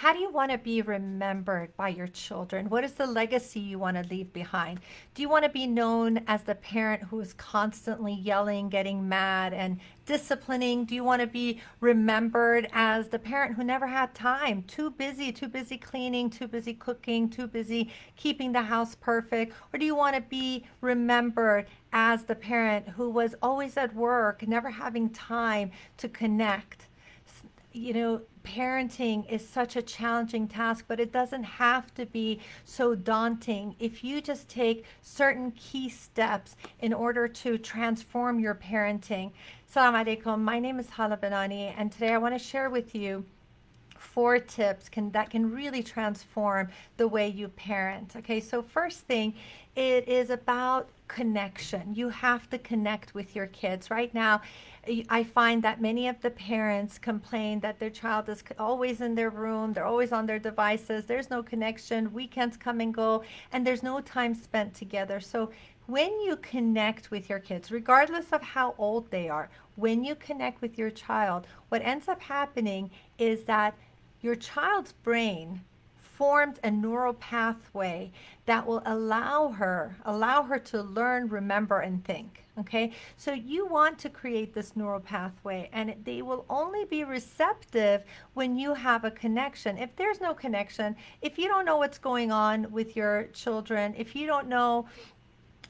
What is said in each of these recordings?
How do you want to be remembered by your children? What is the legacy you want to leave behind? Do you want to be known as the parent who is constantly yelling, getting mad, and disciplining? Do you want to be remembered as the parent who never had time, too busy cleaning, too busy cooking, too busy keeping the house perfect? Or do you want to be remembered as the parent who was always at work, never having time to connect? Parenting is such a challenging task, but it doesn't have to be so daunting if you just take certain key steps in order to transform your parenting. Salam alaikum. My name is Haleh Banani, and today I want to share with you 4 tips that can really transform the way you parent. Okay, so first thing, it is about connection. You have to connect with your kids. Right now, I find that many of the parents complain that their child is always in their room, they're always on their devices, there's no connection, weekends come and go, and there's no time spent together. So when you connect with your kids, regardless of how old they are, when you connect with your child, what ends up happening is that your child's brain formed a neural pathway that will allow her to learn, remember, and think. Okay, so you want to create this neural pathway, and they will only be receptive when you have a connection. If there's no connection, if you don't know what's going on with your children, if you don't know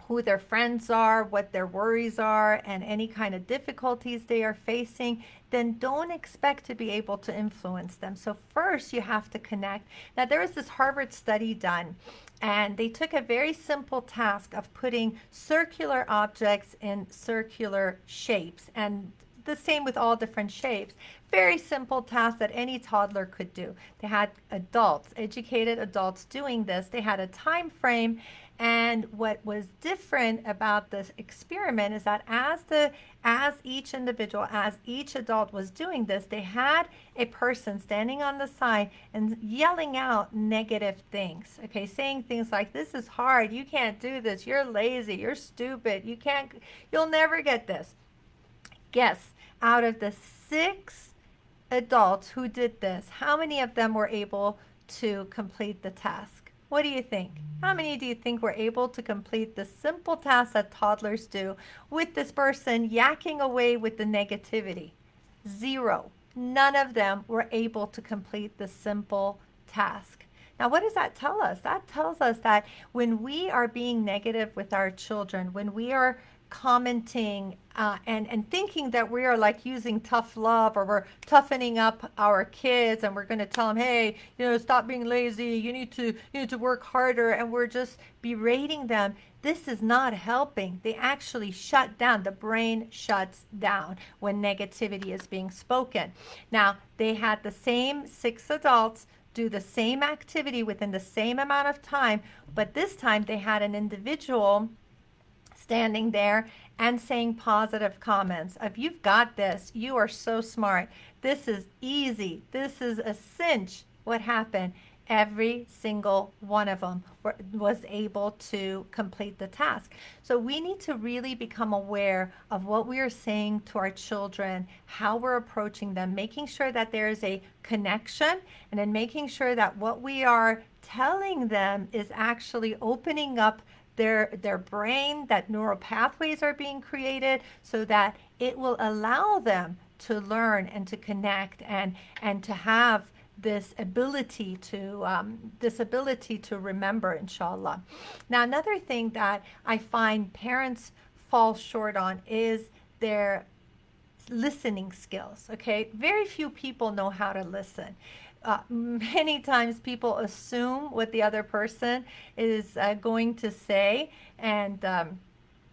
who their friends are, what their worries are, and any kind of difficulties they are facing, then don't expect to be able to influence them. So first you have to connect. Now there was this Harvard study done, and they took a very simple task of putting circular objects in circular shapes, and the same with all different shapes. Very simple task that any toddler could do. They had adults, educated adults doing this. They had a time frame, and what was different about this experiment is that as each individual, as each adult was doing this, they had a person standing on the side and yelling out negative things. Okay, saying things like, "This is hard. You can't do this. You're lazy. You're stupid. You'll never get this." Guess, out of the 6 adults who did this, how many of them were able to complete the task? What do you think? How many do you think were able to complete the simple task that toddlers do with this person yakking away with the negativity? 0. None of them were able to complete the simple task. Now, what does that tell us? That tells us that when we are being negative with our children, when we are commenting and thinking that we are like using tough love, or we're toughening up our kids, and we're going to tell them, hey, stop being lazy, you need to work harder, and we're just berating them, this is not helping. They actually shut down. The brain shuts down when negativity is being spoken. Now, they had the same 6 adults do the same activity within the same amount of time, but this time they had an individual standing there and saying positive comments of, "You've got this, you are so smart, this is easy, this is a cinch." What happened? Every single one of them was able to complete the task. So we need to really become aware of what we are saying to our children, how we're approaching them, making sure that there is a connection, and then making sure that what we are telling them is actually opening up their brain, that neural pathways are being created so that it will allow them to learn and to connect and to have this ability to remember, inshallah. Now, another thing that I find parents fall short on is their listening skills. Okay, very few people know how to listen. Many times people assume what the other person is going to say, and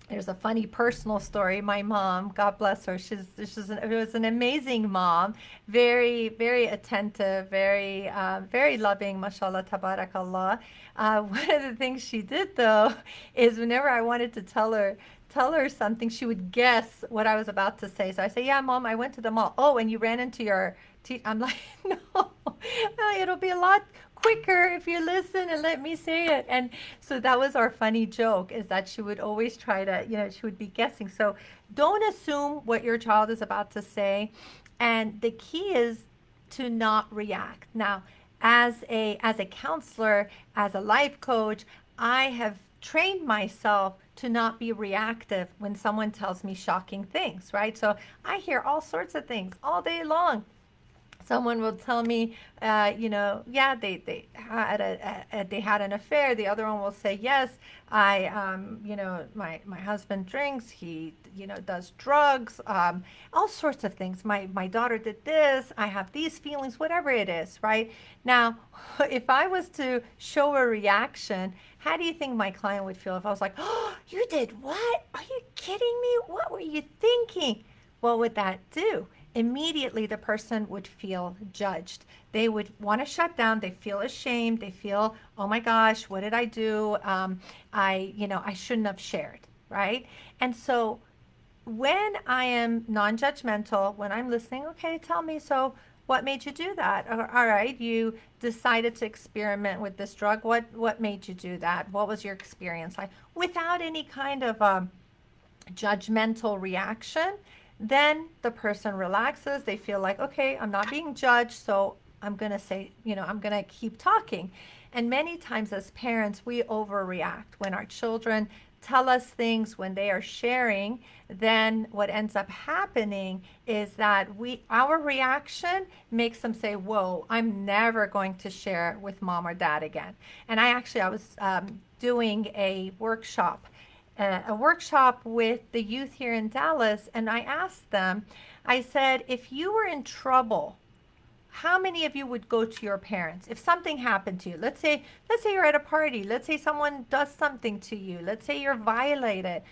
there's a funny personal story. My mom, God bless her, it was an amazing mom, very, very attentive, very loving, mashallah, tabarakallah. One of the things she did, though, is whenever I wanted to tell her something, she would guess what I was about to say. So I say, "Yeah, Mom, I went to the mall." "Oh, and you ran into your I'm like, "No, it'll be a lot quicker if you listen and let me say it." And so that was our funny joke, is that she would always try to, she would be guessing. So don't assume what your child is about to say. And the key is to not react. Now, as a counselor, as a life coach, I have trained myself to not be reactive when someone tells me shocking things, right? So I hear all sorts of things all day long. Someone will tell me, yeah, they had an affair. The other one will say, yes, my husband drinks. He, does drugs. All sorts of things. My daughter did this. I have these feelings. Whatever it is, right? Now, if I was to show a reaction, how do you think my client would feel if I was like, "Oh, you did what? Are you kidding me? What were you thinking?" What would that do? Immediately the person would feel judged. They would want to shut down. They feel ashamed. They feel, oh my gosh, what did I do? I shouldn't have shared, right? And so when I am non-judgmental, when I'm listening, okay, tell me, so what made you do that? All right, you decided to experiment with this drug. What made you do that? What was your experience like? Without any kind of judgmental reaction, then the person relaxes. They feel like, okay, I'm not being judged, so I'm going to say, I'm going to keep talking. And many times as parents, we overreact when our children tell us things, when they are sharing. Then what ends up happening is that our reaction makes them say, whoa, I'm never going to share with mom or dad again. And I was doing a workshop with the youth here in Dallas, and I asked them, I said, if you were in trouble, how many of you would go to your parents if something happened to you? Let's say you're at a party. Let's say someone does something to you. Let's say you're violated.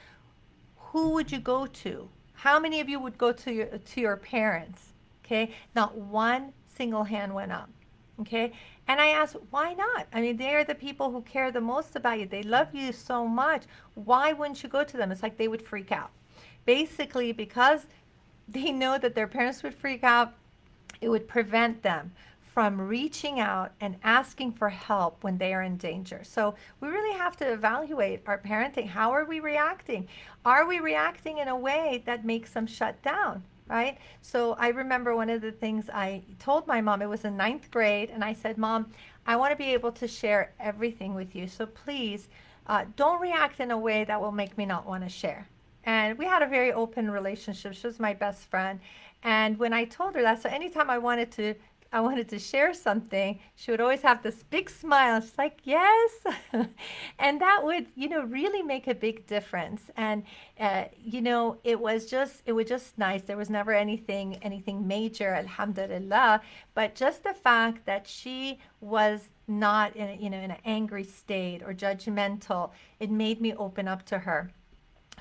Who would you go to? How many of you would go to your parents? Okay, not one single hand went up. Okay, and I asked, why not? I mean, they are the people who care the most about you. They love you so much. Why wouldn't you go to them? It's like they would freak out. Basically, because they know that their parents would freak out, it would prevent them from reaching out and asking for help when they are in danger. So we really have to evaluate our parenting. How are we reacting? Are we reacting in a way that makes them shut down? Right? So I remember one of the things I told my mom, it was in ninth grade, and I said, Mom, I want to be able to share everything with you. So please don't react in a way that will make me not want to share. And we had a very open relationship. She was my best friend. And when I told her that, so anytime I wanted to share something, she would always have this big smile. She's like, yes. And that would, really make a big difference. And, it was just nice. There was never anything major, alhamdulillah. But just the fact that she was not in an angry state or judgmental, it made me open up to her.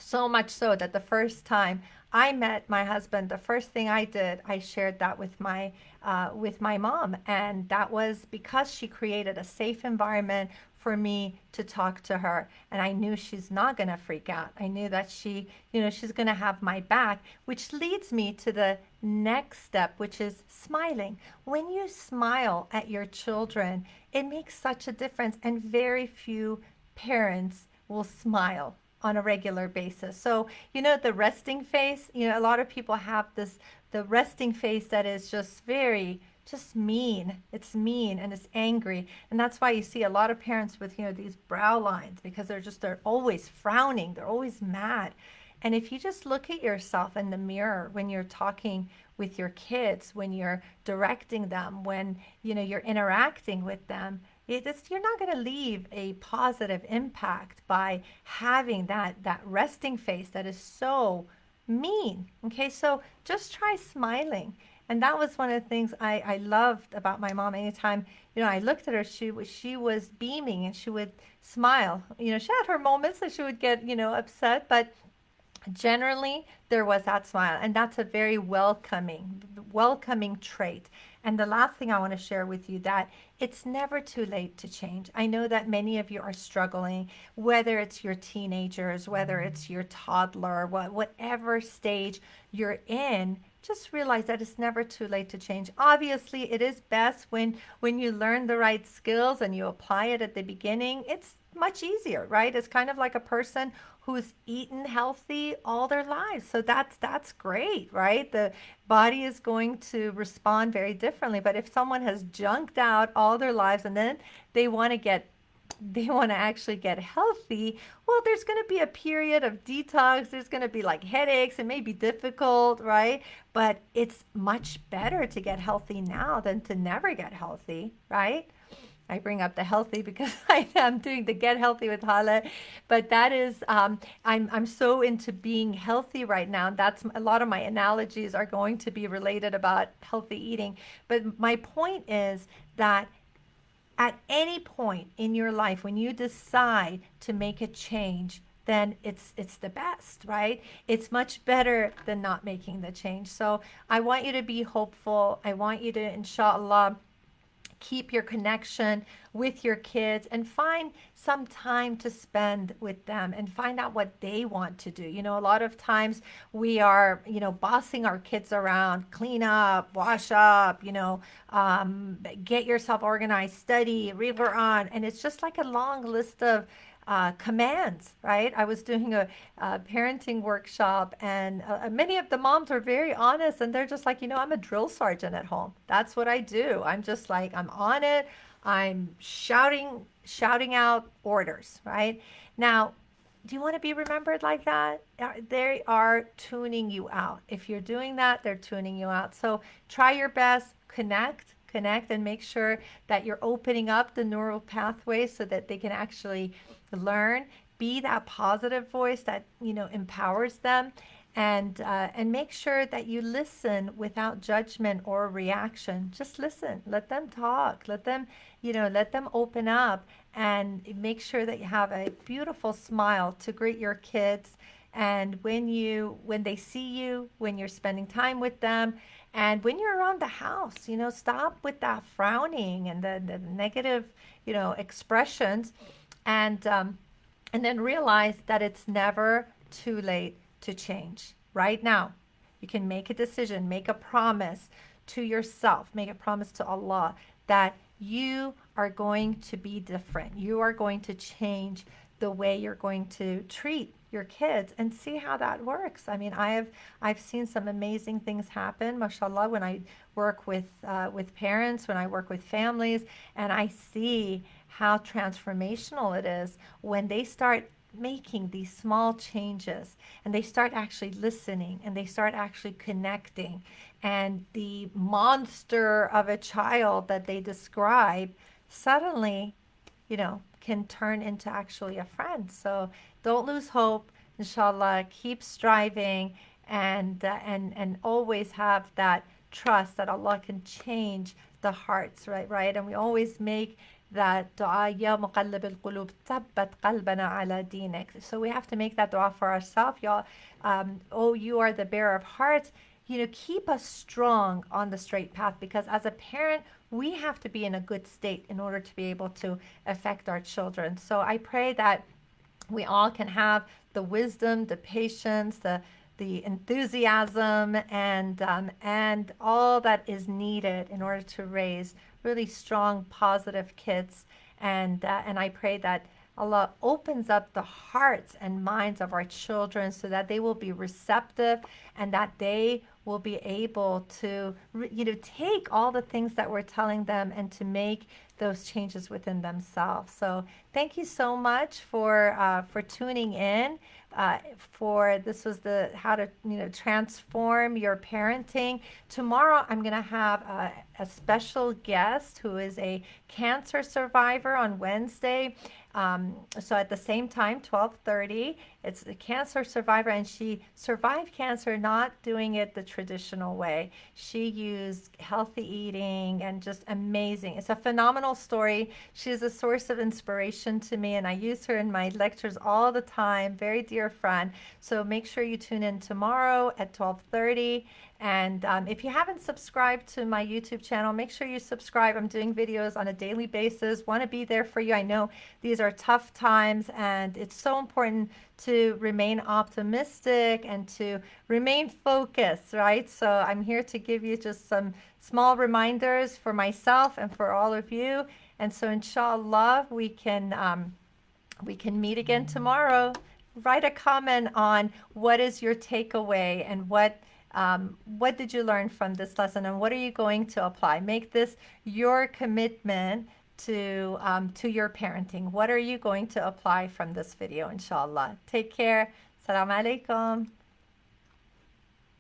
So much so that the first time I met my husband, the first thing I did, I shared that with my mom, and that was because she created a safe environment for me to talk to her, and I knew she's not gonna freak out. I knew that she's gonna have my back, which leads me to the next step, which is smiling. When you smile at your children, it makes such a difference, and very few parents will smile on a regular basis. So, the resting face, a lot of people have the resting face that is just just mean. It's mean and it's angry. And that's why you see a lot of parents with, these brow lines, because they're always frowning. They're always mad. And if you just look at yourself in the mirror when you're talking with your kids, when you're directing them, when, you're interacting with them, you're not going to leave a positive impact by having that resting face that is so mean. Okay, so just try smiling. And that was one of the things I loved about my mom. Anytime, I looked at her, she was beaming and she would smile. She had her moments that she would get, upset, but generally there was that smile, and that's a very welcoming trait. And the last thing I want to share with you, that it's never too late to change. I know that many of you are struggling, whether it's your teenagers, whether it's your toddler, whatever stage you're in. just realize that it's never too late to change. Obviously, it is best when you learn the right skills and you apply it at the beginning. It's much easier, right? It's kind of like a person who's eaten healthy all their lives. So that's great, right? The body is going to respond very differently. But if someone has junked out all their lives and then they want to get they want to actually get healthy, well, there's going to be a period of detox. There's going to be like headaches. It may be difficult, right? But it's much better to get healthy now than to never get healthy, right? I bring up the healthy because I am doing the get healthy with Haleh, but that is I'm so into being healthy right now. That's a lot of my analogies are going to be related about healthy eating. But my point is that at any point in your life when you decide to make a change, then it's the best, right? It's much better than not making the change. So I want you to be hopeful. I want you to, inshallah, keep your connection with your kids and find some time to spend with them and find out what they want to do. A lot of times we are, bossing our kids around, clean up, wash up, get yourself organized, study, read Quran. And it's just like a long list of commands, right? I was doing a parenting workshop, and many of the moms are very honest, and they're just like, I'm a drill sergeant at home. That's what I do. I'm just like, I'm on it. I'm shouting out orders, right? Now, do you want to be remembered like that? They are tuning you out. If you're doing that, they're tuning you out. So try your best, connect, and make sure that you're opening up the neural pathways so that they can actually learn. Be that positive voice that empowers them, and make sure that you listen without judgment or reaction. Just listen. Let them talk. Let them open up, and make sure that you have a beautiful smile to greet your kids. And when they see you, when you're spending time with them, and when you're around the house, stop with that frowning and the negative, expressions, and then realize that it's never too late to change. Right now, you can make a decision, make a promise to yourself, make a promise to Allah that you are going to be different. You are going to change the way you're going to treat your kids, and see how that works. I mean, I've seen some amazing things happen, mashallah, when I work with parents, when I work with families, and I see how transformational it is when they start making these small changes and they start actually listening and they start actually connecting, and the monster of a child that they describe suddenly can turn into actually a friend. So don't lose hope, inshallah. Keep striving, and always have that trust that Allah can change the hearts, right? And we always make that dua, Ya muqallib al-qulub, thabbat qalbana ala dinik. So we have to make that dua for ourselves, Ya. Oh, you are the bearer of hearts. Keep us strong on the straight path, because as a parent, we have to be in a good state in order to be able to affect our children. So I pray that we all can have the wisdom, the patience, the enthusiasm, and all that is needed in order to raise really strong, positive kids. And I pray that Allah opens up the hearts and minds of our children so that they will be receptive, and that they will be able to take all the things that we're telling them and to make those changes within themselves. So thank you so much for tuning in. This was the how to transform your parenting. Tomorrow I'm going to have a special guest who is a cancer survivor on Wednesday. So at the same time, 12:30, it's a cancer survivor, and she survived cancer not doing it the traditional way. She used healthy eating and just amazing. It's a phenomenal story. She's a source of inspiration to me, and I use her in my lectures all the time. Very dear your friend. So make sure you tune in tomorrow at 12:30. And if you haven't subscribed to my YouTube channel, make sure you subscribe. I'm doing videos on a daily basis. Want to be there for you. I know these are tough times, and it's so important to remain optimistic and to remain focused, right? So I'm here to give you just some small reminders for myself and for all of you. And so inshallah, we can meet again tomorrow. Write a comment on what is your takeaway and what did you learn from this lesson and what are you going to apply? Make this your commitment to your parenting. What are you going to apply from this video, inshallah? Take care. Assalamu alaikum.